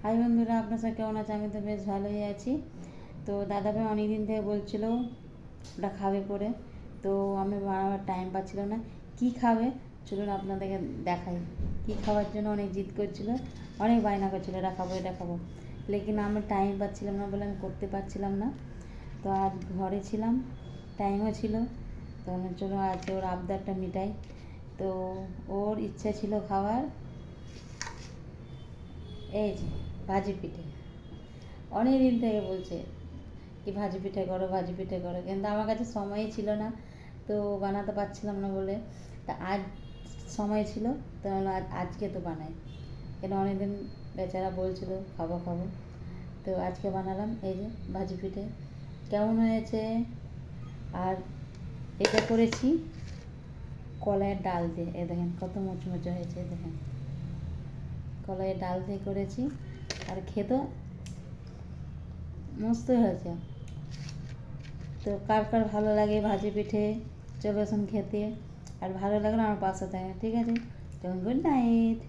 High বন্ধুরা, আপনার সাথে কেমন আছে? আমি তো বেশ ভালোই আছি। তো দাদাভাই অনেক দিন থেকে বলছিল ওটা খাবে করে, তো আমি বানাবার টাইম পাচ্ছিলাম না। কি খাবে চলুন আপনাদেরকে দেখাই। কি খাওয়ার জন্য অনেক জিদ করছিল, অনেক বায়না করছিল, এটা খাবো এটা খাবো, লেকিন আমি টাইম পাচ্ছিলাম না বলে আমি করতে পারছিলাম না। তো আজ ঘরে ছিলাম, টাইমও ছিল, তো চলো আজ ওর আবদারটা মিটাই। তো ওর ইচ্ছা ছিল খাওয়ার এই যে ভাজি পিঠে। অনেক দিন থেকে বলছে কি ভাজি পিঠে করো ভাজি পিঠে করো, কিন্তু আমার কাছে সময়ই ছিল না, তো বানাতে পারছিলাম না বলে। তা আজ সময় ছিল, তো আজকে তো বানাই, কেন অনেকদিন বেচারা বলছিল খাবো খাবো, তো আজকে বানালাম এই যে ভাজি পিঠে। কেমন হয়েছে? আর এটা করেছি কলাইয়ের ডাল দিয়ে, এ দেখেন কত মুচমুচে হয়েছে, দেখেন কলাইয়ের ডাল দিয়ে করেছি, আর খেতে মস্ত হয়েছে। তো কার কার ভালো লাগে ভাজি পিঠে চলে আসুন খেতে, আর ভালো লাগলে আমার পাশে থাকে, ঠিক আছে? চলুন, গুড নাইট।